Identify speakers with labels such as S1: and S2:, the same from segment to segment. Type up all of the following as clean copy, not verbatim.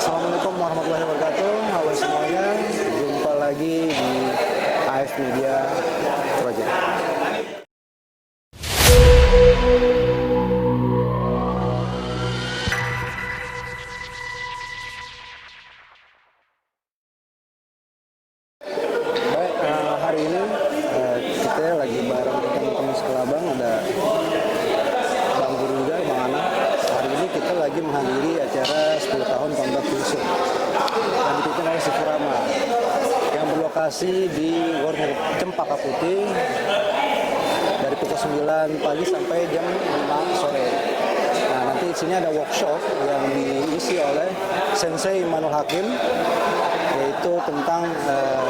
S1: Assalamualaikum warahmatullahi wabarakatuh. Halo semuanya, jumpa lagi di AF Media Project. Baik, hari ini kita lagi bareng teman-teman sekelabang, ada Bang Guru juga, Bang Ana. Hari ini kita lagi menghadiri acara 10 tahun Pemda Fisuk yang dipimpin oleh si Furama yang berlokasi di Warner Cempaka Putih dari pukul 9 pagi sampai jam 5 sore. Nah, nanti di sini ada workshop yang diisi oleh Sensei Manul Hakim, yaitu tentang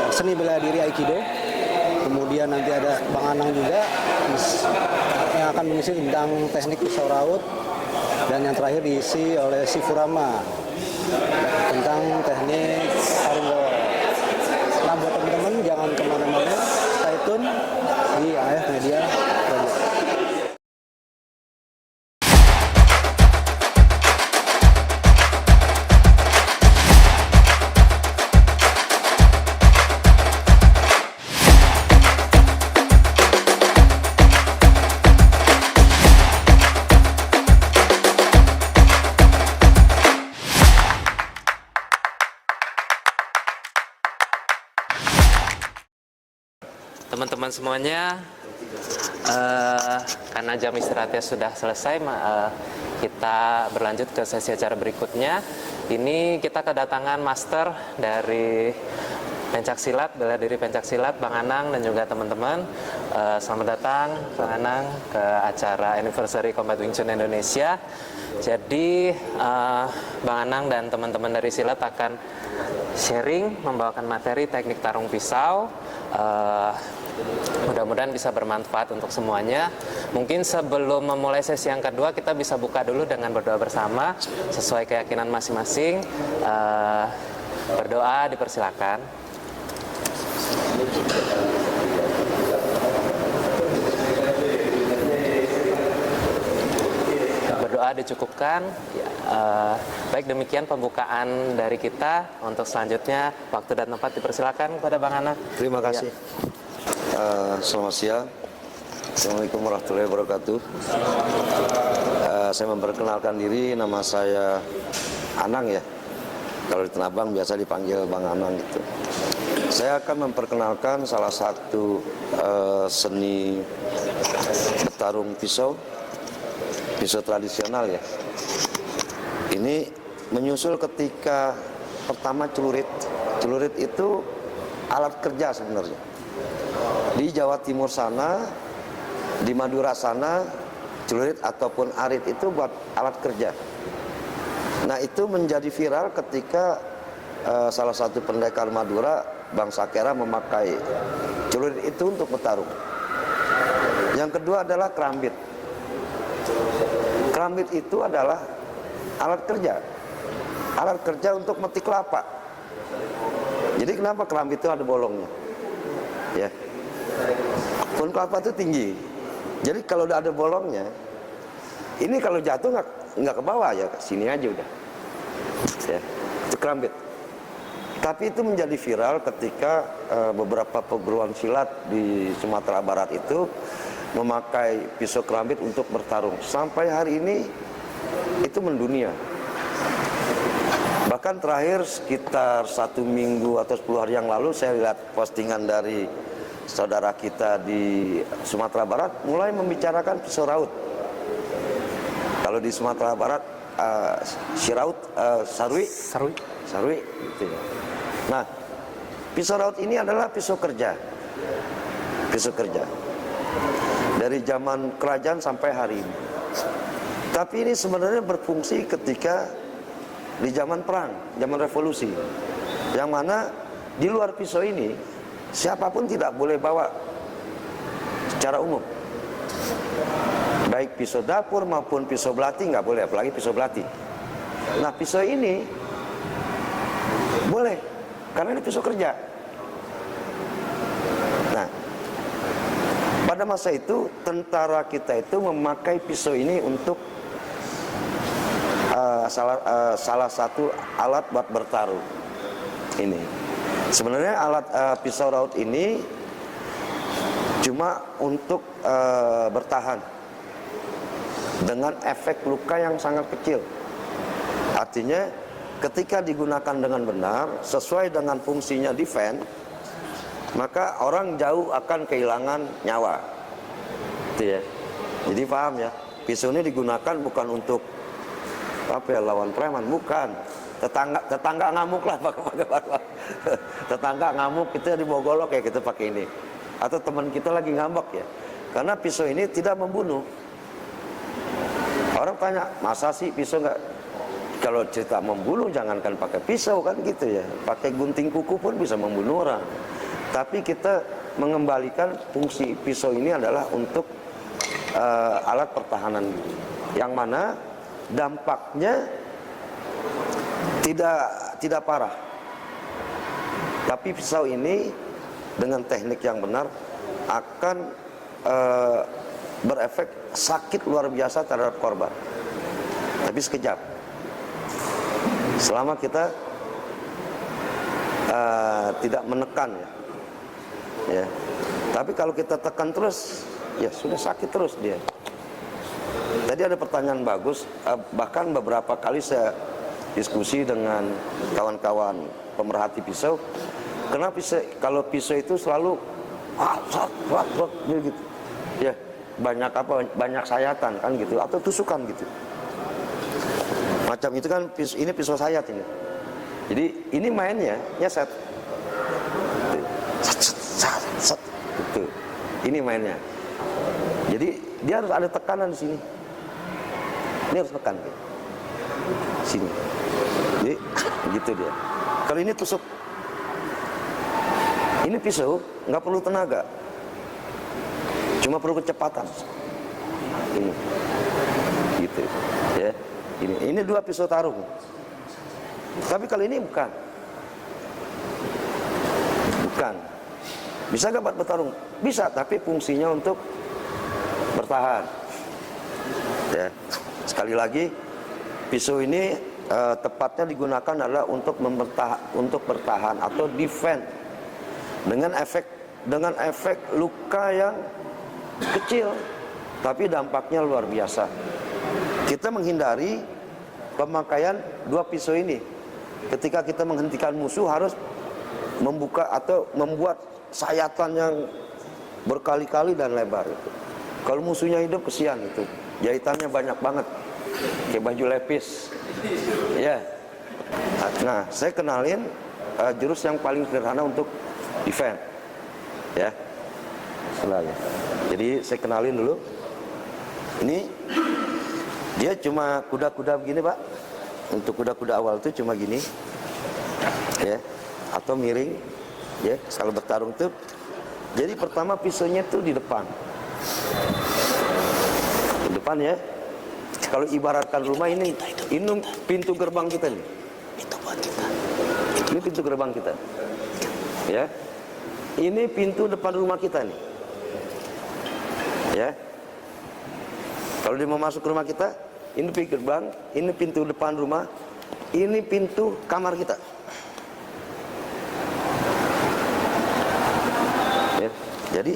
S1: seni bela diri Aikido. Kemudian nanti ada Bang Anang juga yang akan mengisi tentang teknik pisau raut. Dan yang terakhir diisi oleh si Furama tentang teknik sarung golok. Nah, buat teman-teman jangan kemana-mana, stay tune di AF Media Project.
S2: Teman-teman semuanya, karena jam istirahatnya sudah selesai, kita berlanjut ke sesi acara berikutnya. Ini kita kedatangan master dari pencaksilat, bela diri pencaksilat, Bang Anang dan juga teman-teman. Selamat datang Bang Anang ke acara Anniversary Combat Wing Chun Indonesia. Jadi Bang Anang dan teman-teman dari silat akan sharing, membawakan materi teknik tarung pisau. Mudah-mudahan bisa bermanfaat untuk semuanya. Mungkin sebelum memulai sesi yang kedua, kita bisa buka dulu dengan berdoa bersama sesuai keyakinan masing-masing. Berdoa dipersilakan. Berdoa dicukupkan. Baik, demikian pembukaan dari kita. Untuk selanjutnya, waktu dan tempat dipersilakan kepada Bang Ana.
S3: Terima kasih. Selamat siang. Assalamualaikum warahmatullahi wabarakatuh. Saya memperkenalkan diri, nama saya Anang ya. Kalau di Tanah Abang biasa dipanggil Bang Anang gitu. Saya akan memperkenalkan salah satu seni bertarung pisau tradisional ya. Ini menyusul ketika pertama celurit. Celurit itu alat kerja sebenarnya. Di Jawa Timur sana, di Madura sana, celurit ataupun arit itu buat alat kerja. Nah, itu menjadi viral ketika salah satu pendekar Madura, Bang Sakera, memakai celurit itu untuk bertarung. Yang kedua adalah kerambit. Kerambit itu adalah alat kerja untuk metik kelapa. Jadi kenapa kerambit itu ada bolongnya? Ya, pohon kelapa itu tinggi. Jadi kalau udah ada bolongnya, ini kalau jatuh nggak ke bawah ya, ke sini aja udah. Ya, itu kerambit. Tapi itu menjadi viral ketika beberapa perguruan silat di Sumatera Barat itu memakai pisau kerambit untuk bertarung. Sampai hari ini itu mendunia. Bahkan terakhir sekitar 1 minggu atau 10 hari yang lalu saya lihat postingan dari saudara kita di Sumatera Barat mulai membicarakan pisau raut. Kalau di Sumatera Barat siraut, sarui gitu ya. Nah, pisau raut ini adalah pisau kerja dari zaman kerajaan sampai hari ini. Tapi ini sebenarnya berfungsi ketika di zaman perang, zaman revolusi, yang mana di luar pisau ini siapapun tidak boleh bawa secara umum. Baik pisau dapur maupun pisau belati nggak boleh, apalagi pisau belati. Nah, pisau ini boleh, karena ini pisau kerja. Nah, pada masa itu tentara kita itu memakai pisau ini untuk salah satu alat buat bertarung. Ini sebenarnya alat pisau raut ini cuma untuk bertahan dengan efek luka yang sangat kecil. Artinya ketika digunakan dengan benar sesuai dengan fungsinya defense, maka orang jauh akan kehilangan nyawa. Itu ya. Jadi paham ya, pisau ini digunakan bukan untuk lawan preman, bukan. Tetangga ngamuk lah pakai tetangga ngamuk kita dibawa golok ya kita pakai ini, atau teman kita lagi ngambek ya, karena pisau ini tidak membunuh. Orang tanya, masa sih pisau nggak, kalau cerita membunuh jangankan pakai pisau kan gitu ya, pakai gunting kuku pun bisa membunuh orang. Tapi kita mengembalikan fungsi pisau ini adalah untuk alat pertahanan, yang mana dampaknya tidak parah. Tapi pisau ini dengan teknik yang benar akan berefek sakit luar biasa terhadap korban. Tapi sekejap. Selama kita tidak menekan ya. Tapi kalau kita tekan terus, ya sudah sakit terus dia. Tadi ada pertanyaan bagus, bahkan beberapa kali saya diskusi dengan kawan-kawan pemerhati pisau. Kenapa kalau pisau itu selalu gitu, ya banyak sayatan kan gitu, atau tusukan gitu. Macam itu kan ini pisau sayat ini. Jadi ini mainnya nyeset, gitu. Ini mainnya. Jadi dia harus ada tekanan di sini. Ini harus tekan gitu. Sini. Jadi gitu dia. Kalau ini tusuk, ini pisau nggak perlu tenaga, cuma perlu kecepatan. Ini, gitu, ya. Ini dua pisau tarung. Tapi kalau ini bukan. Bisa nggak buat bertarung? Bisa, tapi fungsinya untuk bertahan. Ya. Sekali lagi, pisau ini tepatnya digunakan adalah untuk bertahan atau defend dengan efek luka yang kecil, tapi dampaknya luar biasa. Kita menghindari pemakaian dua pisau ini. Ketika kita menghentikan musuh harus membuka atau membuat sayatan yang berkali-kali dan lebar itu. Kalau musuhnya hidup kesian itu, jahitannya banyak banget, kayak baju lepis. Ya. Nah, saya kenalin jurus yang paling sederhana untuk defense. Ya. Selalu. Jadi saya kenalin dulu. Ini dia cuma kuda-kuda begini, Pak. Untuk kuda-kuda awal itu cuma gini. Ya. Atau miring. Ya, kalau bertarung tuh. Jadi pertama pisaunya tuh di depan. Di depan ya. Kalau ibaratkan rumah ini pintu gerbang kita nih. Itu buat kita. Ini pintu gerbang kita. Ya. Ini pintu depan rumah kita nih. Ya. Kalau dia mau masuk ke rumah kita, ini pintu gerbang, ini pintu depan rumah, ini pintu kamar kita. Ya. Jadi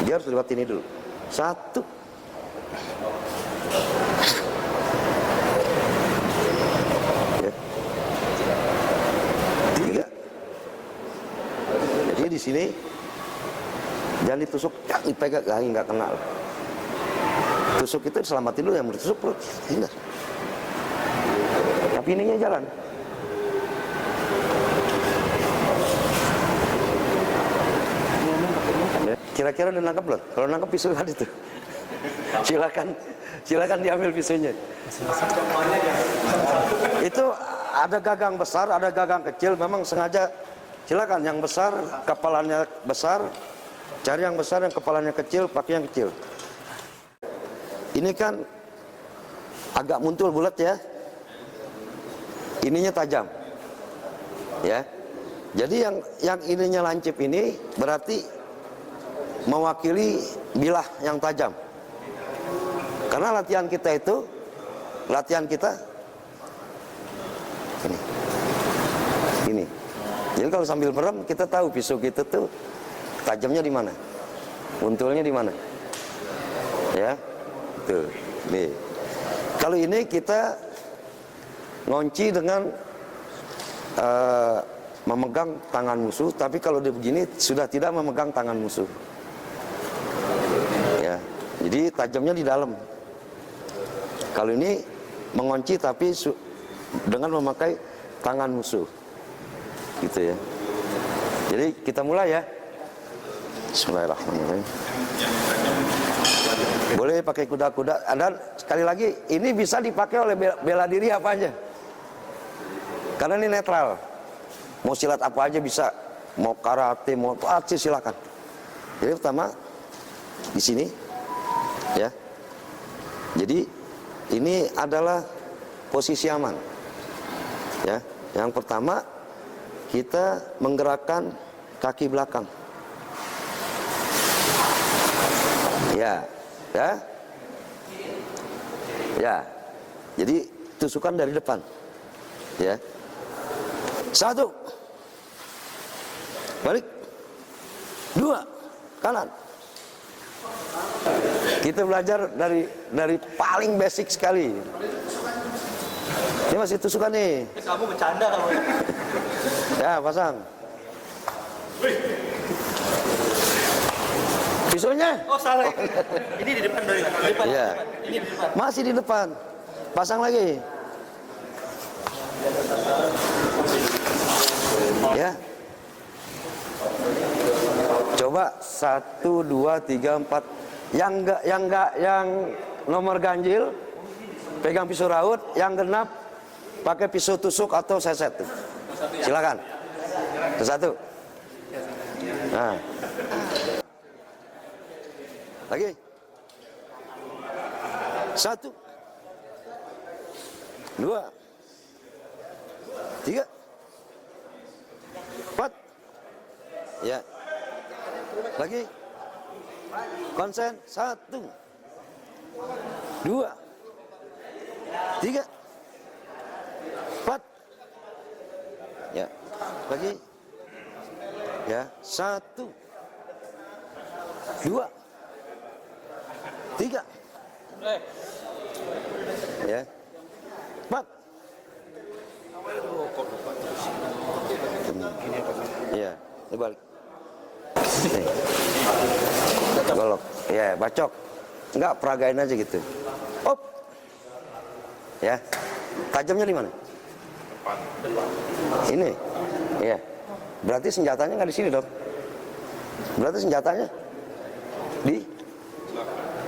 S3: dia harus lewat ini dulu. Satu. Ya. Tiga. Jadi di sini jangan ditusuk, jangan dipegang, nggak kena. Tusuk itu diselamatin dulu, yang ditusuk perut, hindar. Tapi ininya jalan. Kira-kira udah nangkep belum? Kalau nangkep pisau tadi tuh, silakan diambil pisaunya. Itu ada gagang besar, ada gagang kecil. Memang sengaja, silakan yang besar, kepalanya besar, cari yang besar, yang kepalanya kecil, pakai yang kecil. Ini kan agak muntul bulat ya. Ininya tajam. Ya. Jadi yang ininya lancip ini berarti mewakili bilah yang tajam. Karena latihan kita itu latihan kita ini. Jadi kalau sambil merem kita tahu pisau kita tuh tajamnya di mana, untulnya di mana, ya. Tuh, nih. Kalau ini kita ngunci dengan memegang tangan musuh, tapi kalau dia begini sudah tidak memegang tangan musuh. Ya, jadi tajamnya di dalam. Kalau ini mengunci tapi dengan memakai tangan musuh, gitu ya. Jadi kita mulai ya. Bismillahirrahmanirrahim. Boleh pakai kuda-kuda. Dan sekali lagi ini bisa dipakai oleh bela diri apa aja. Karena ini netral. Mau silat apa aja bisa. Mau karate, mau apa silakan. Jadi pertama di sini, ya. Jadi ini adalah posisi aman. Ya, yang pertama kita menggerakkan kaki belakang. Ya, ya. Ya. Jadi tusukan dari depan. Ya. 1. Balik. 2. Kanan. Kita belajar dari paling basic sekali. Ini masih tusukan nih.
S4: Kamu bercanda kamu.
S3: Ya, pasang. Pisaunya?
S4: Oh, salah. Ini di depan dari depan.
S3: Ya.
S4: Ini di depan.
S3: Masih di depan. Pasang lagi. Ya. Coba 1, 2, 3, 4. Yang nomor ganjil pegang pisau raut, yang genap pakai pisau tusuk atau seset. Silakan. Satu. Nah. Lagi. 1, 2, 3, 4. Ya. Lagi. Konsen. 1, 2, 3, 4. Ya. Lagi. Ya. 1, 2, 3. Ya. 4. Iya, ini balik. Nih. Golok. Ya, bacok. Enggak, peragain aja gitu. Op. Ya. Tajamnya di mana? Ini. Iya. Berarti senjatanya nggak di sini, dong. Berarti senjatanya di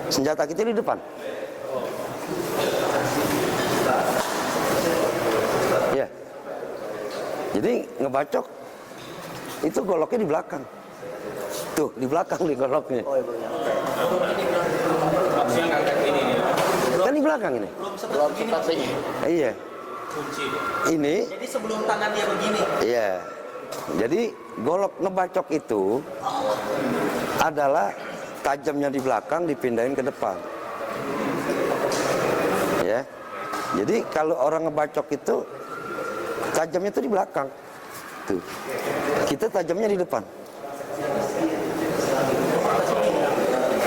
S3: senjata kita di depan. Ya. Jadi ngebacok itu goloknya di belakang. Tuh, di belakang nih goloknya. Kan di belakang ini.
S4: Belum seperti ini.
S3: Iya. Ini.
S4: Jadi sebelum tangan dia begini.
S3: Iya. Jadi golok ngebacok itu adalah tajamnya di belakang dipindahin ke depan. Ya. Jadi kalau orang ngebacok itu tajamnya itu di belakang. Tuh. Kita tajamnya di depan.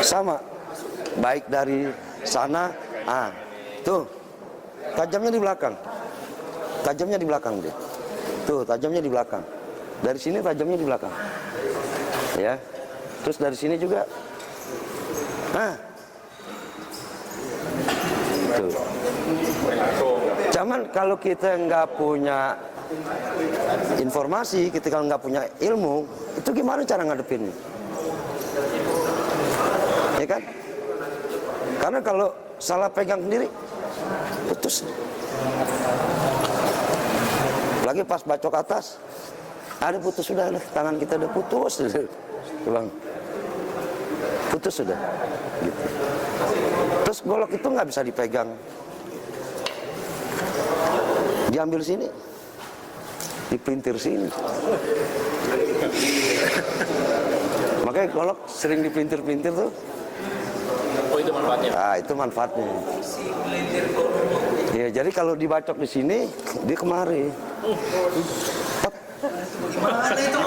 S3: Sama. Baik dari sana, tuh. Tajamnya di belakang. Tajamnya di belakang dia. Tuh, tajamnya di belakang. Dari sini tajamnya di belakang. Ya. Terus dari sini juga. Tuh. Cuman kalau kita nggak punya informasi, kita kalau nggak punya ilmu, itu gimana cara ngadepinnya? Ya kan? Karena kalau salah pegang sendiri, putus. Lagi pas bacok atas, ada putus sudah, tangan kita udah putus, bang. Putus sudah. Gitu. Terus golok itu nggak bisa dipegang. Diambil sini, dipintir sini. Makanya golok sering dipintir-pintir tuh.
S4: Oh, itu manfaatnya.
S3: Itu manfaatnya. Ya, jadi kalau dibacok di sini, dia kemari.
S4: Gimana itu?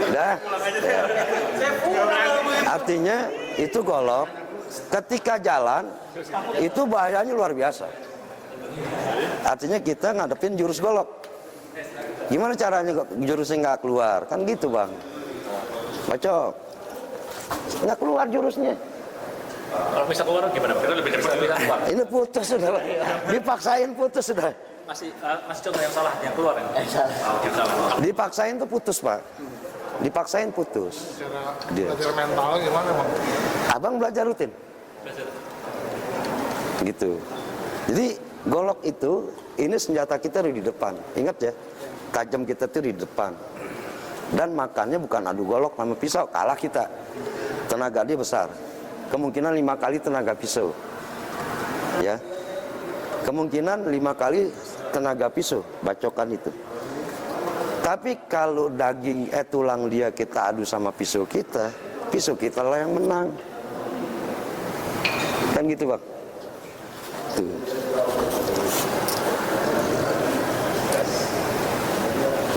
S3: Dah. Artinya itu golok. Ketika jalan, itu bahayanya luar biasa. Artinya kita ngadepin jurus golok. Gimana caranya kok jurusnya nggak keluar? Kan gitu bang. Bacok. Nggak keluar jurusnya.
S5: Kalau bisa keluar gimana? Kita lebih cepat bisa keluar.
S3: Ini putus sudah. Dipaksain putus sudah.
S5: Masih contoh yang salah, yang keluar ya? Yang salah.
S3: Dipaksain tuh putus pak. Dipaksain putus. Dia.
S6: Belajar mental gimana bang?
S3: Abang belajar rutin. Gitu. Jadi golok itu, ini senjata kita di depan. Ingat ya, tajam kita tuh di depan. Dan makannya bukan adu golok sama pisau, kalah kita. Tenaga dia besar. Kemungkinan 5 kali tenaga pisau. Ya. Kemungkinan 5 kali tenaga pisau, bacokan itu. Tapi kalau daging tulang dia kita adu sama pisau kita lah yang menang. Kan gitu bang. Tuh.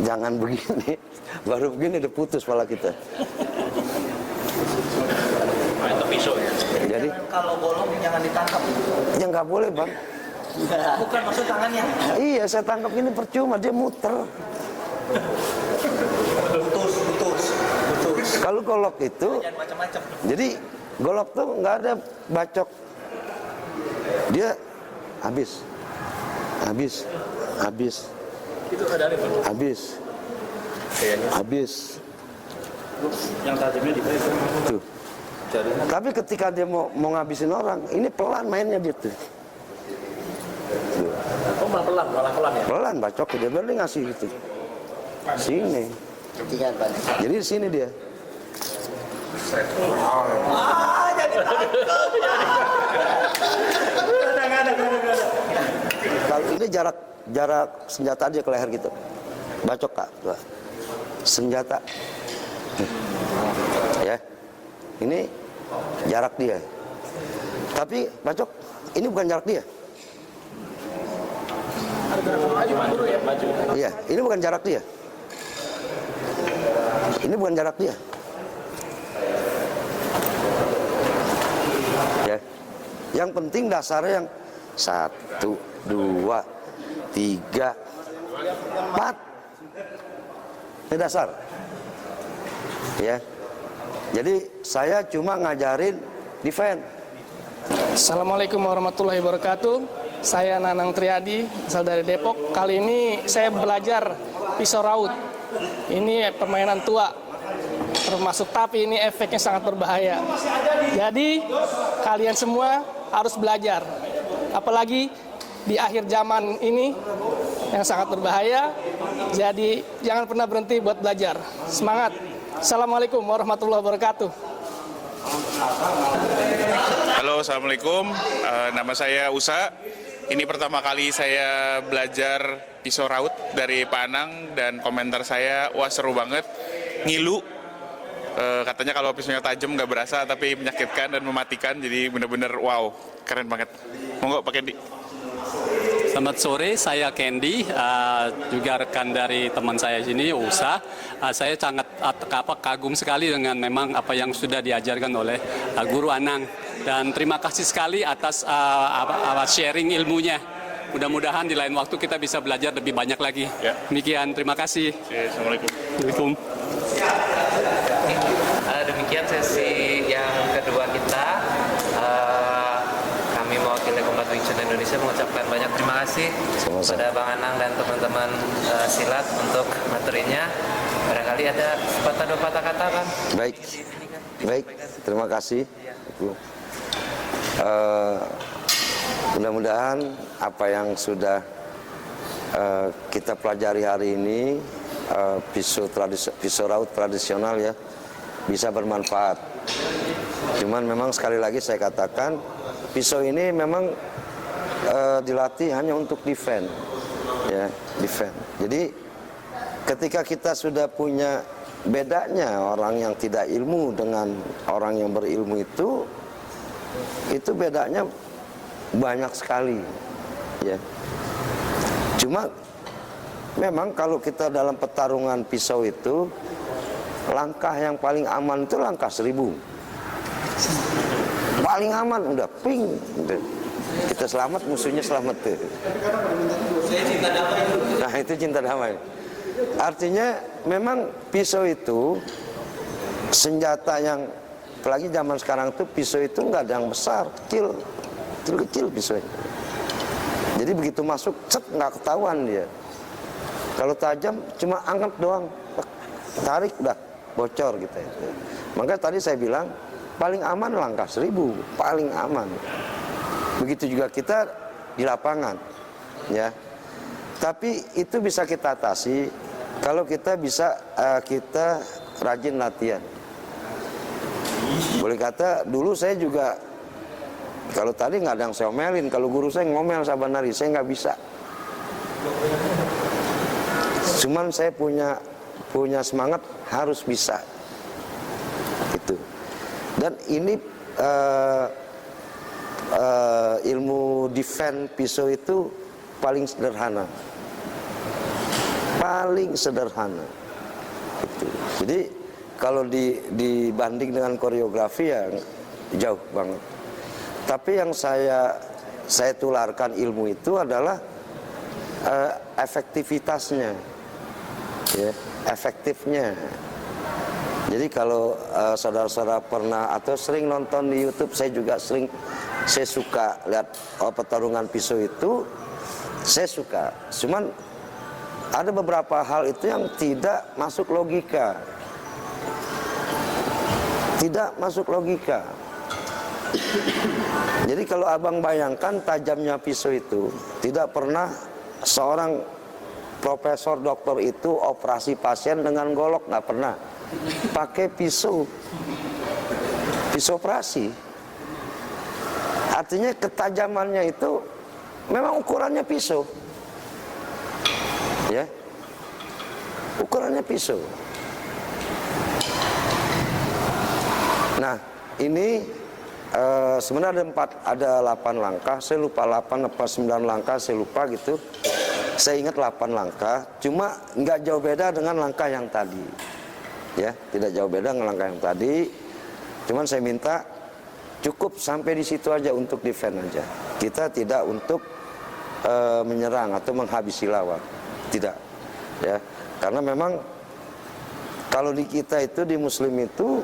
S3: Jangan begini, baru begini udah putus kepala kita.
S5: Main ke pisau ya?
S3: Jadi
S4: Kalau bolong jangan ditangkap.
S3: ya nggak boleh bang.
S4: Bukan maksud tangannya.
S3: Iya saya tangkap ini percuma, dia muter.
S4: Putus.
S3: Kalau golok itu,
S4: Jangan macam-macam.
S3: jadi golok tuh nggak ada bacok, dia habis.
S5: Itu ada apa?
S3: Habis.
S5: Yang tajamnya di mana?
S3: Tuh. Tapi ketika dia mau ngabisin orang, ini pelan mainnya dia tuh.
S5: Oh malah pelan ya?
S3: Pelan bacok dia baru dia ngasih gitu. Sini. Jadi di sini dia. Kalau ini jarak senjata aja ke leher gitu. Bacok kak. Tuh. Senjata. Ya. Ini jarak dia. Tapi bacok ini bukan jarak dia. Iya, ini bukan jarak dia. Ini bukan jarak dia. Ya. Yang penting dasarnya yang 1, 2, 3, 4. Ini dasar. Ya. Jadi saya cuma ngajarin defend.
S7: Assalamualaikum warahmatullahi wabarakatuh. Saya Nanang Triadi, asal dari Depok. Kali ini saya belajar pisau raut. Ini permainan tua, termasuk tapi ini efeknya sangat berbahaya. Jadi kalian semua harus belajar. Apalagi di akhir zaman ini yang sangat berbahaya. Jadi jangan pernah berhenti buat belajar. Semangat. Assalamualaikum warahmatullahi wabarakatuh.
S6: Halo, assalamualaikum. Nama saya Usa. Ini pertama kali saya belajar pisau raut dari Pak Anang dan komentar saya, wah seru banget, ngilu. Katanya kalau pisaunya tajam nggak berasa tapi menyakitkan dan mematikan, jadi bener-bener wow, keren banget. Monggo Pak Kendi.
S8: Selamat sore, saya Kendi, juga rekan dari teman saya sini, Usa. Saya sangat kagum sekali dengan memang apa yang sudah diajarkan oleh Guru Anang. Dan terima kasih sekali atas sharing ilmunya. Mudah-mudahan di lain waktu kita bisa belajar lebih banyak lagi.
S6: Ya.
S8: Demikian, terima kasih.
S6: Assalamualaikum.
S8: Assalamualaikum.
S2: Demikian sesi yang kedua kita. Kami mewakili Kombat Wing Chun Indonesia mengucapkan banyak terima kasih kepada Bang Anang dan teman-teman silat untuk materinya. Barangkali ada sepatah dua patah kata, Bang.
S3: Baik. Terima kasih. Mudah-mudahan apa yang sudah kita pelajari hari ini, pisau raut tradisional ya, bisa bermanfaat. Cuman memang sekali lagi saya katakan, pisau ini memang dilatih hanya untuk defend, ya, defend. Jadi ketika kita sudah punya bedanya orang yang tidak ilmu dengan orang yang berilmu itu bedanya banyak sekali, ya. Cuma memang kalau kita dalam pertarungan pisau itu, langkah yang paling aman itu langkah 1000. Paling aman udah ping, kita selamat, musuhnya selamat tuh. Nah itu cinta damai. Artinya memang pisau itu senjata yang, apalagi zaman sekarang tuh pisau itu nggak ada yang besar, kecil pisaunya. Jadi begitu masuk, cet, nggak ketahuan dia. Kalau tajam cuma angkat doang, tarik udah bocor gitu ya. Makanya tadi saya bilang paling aman langkah 1000, paling aman. Begitu juga kita di lapangan, ya. Tapi itu bisa kita atasi kalau kita bisa kita rajin latihan. Boleh kata dulu saya juga, kalau tadi nggak ada yang saya omelin, kalau guru saya ngomel saban hari, saya nggak bisa. Cuman saya punya semangat harus bisa. Itu. Dan ini ilmu defense pisau itu paling sederhana. Paling sederhana. Itu. Jadi kalau dibanding dengan koreografi ya jauh banget. Tapi yang saya tularkan ilmu itu adalah efektivitasnya, ya, efektifnya. Jadi kalau saudara-saudara pernah atau sering nonton di YouTube, saya juga saya suka lihat pertarungan pisau itu, saya suka. Cuman ada beberapa hal itu yang tidak masuk logika. Tidak masuk logika. Jadi kalau abang bayangkan tajamnya pisau itu, tidak pernah seorang profesor doktor itu operasi pasien dengan golok, nggak pernah. Pakai pisau operasi. Artinya ketajamannya itu memang ukurannya pisau, ya, ukurannya pisau. Nah ini sebenarnya ada 8 langkah, saya lupa 8 apa 9 langkah, saya lupa gitu. Saya ingat 8 langkah, cuma nggak jauh beda dengan langkah yang tadi, ya, tidak jauh beda dengan langkah yang tadi. Cuman saya minta cukup sampai di situ aja untuk defend aja. Kita tidak untuk menyerang atau menghabisi lawan, tidak, ya, karena memang kalau di kita itu, di Muslim itu,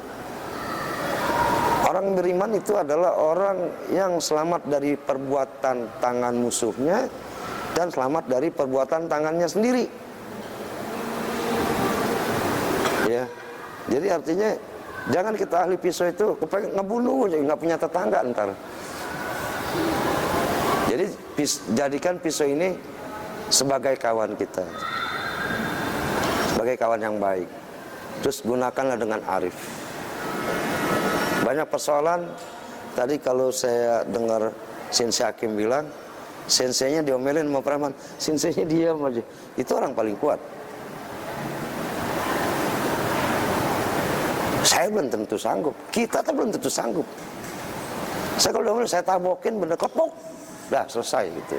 S3: orang beriman itu adalah orang yang selamat dari perbuatan tangan musuhnya dan selamat dari perbuatan tangannya sendiri. Ya, jadi artinya jangan kita ahli pisau itu kepengen ngebunuh, nggak punya tetangga ntar. Jadi jadikan pisau ini sebagai kawan kita, sebagai kawan yang baik. Terus gunakanlah dengan arif. Banyak persoalan, tadi kalau saya dengar Sensei Hakim bilang, senseinya diomelin sama preman, senseinya diam aja. Itu orang paling kuat. Saya belum tentu sanggup, kita tuh belum tentu sanggup. Saya kalau diomelin, saya tabokin, bener kepok, dah selesai gitu.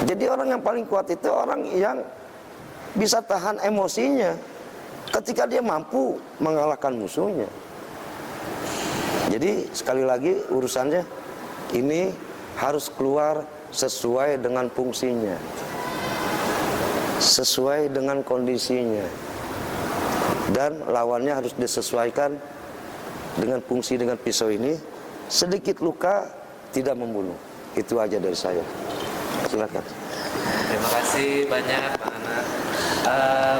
S3: Jadi orang yang paling kuat itu orang yang bisa tahan emosinya ketika dia mampu mengalahkan musuhnya. Jadi sekali lagi urusannya ini harus keluar sesuai dengan fungsinya, sesuai dengan kondisinya, dan lawannya harus disesuaikan dengan fungsi. Dengan pisau ini sedikit luka tidak membunuh. Itu aja dari saya. Silakan.
S2: Terima kasih banyak Pak Ana.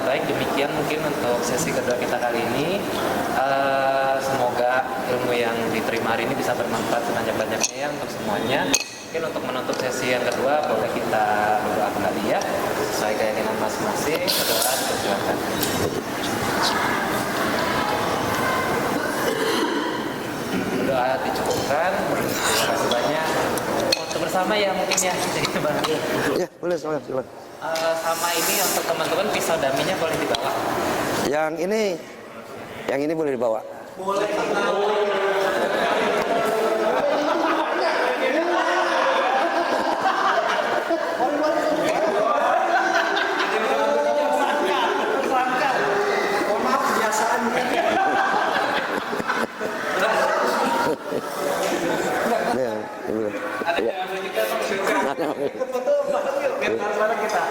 S2: Baik, demikian mungkin untuk sesi kedua kita kali ini. Semoga ilmu yang diterima hari ini bisa bermanfaat sebanyak-banyaknya ya untuk semuanya. Mungkin untuk menutup sesi yang kedua boleh kita berdoa kembali ya, sesuai keyakinan masing-masing. Berdoa, dipersilakan. Berdoa dicukupkan. Terima kasih banyak. Foto bersama ya mungkin ya.
S3: Ya boleh, silakan.
S2: Sama ini untuk teman-teman pisau daminya boleh dibawa.
S3: Yang ini boleh dibawa.
S4: Boleh. Foto bareng yuk, biar bareng kita.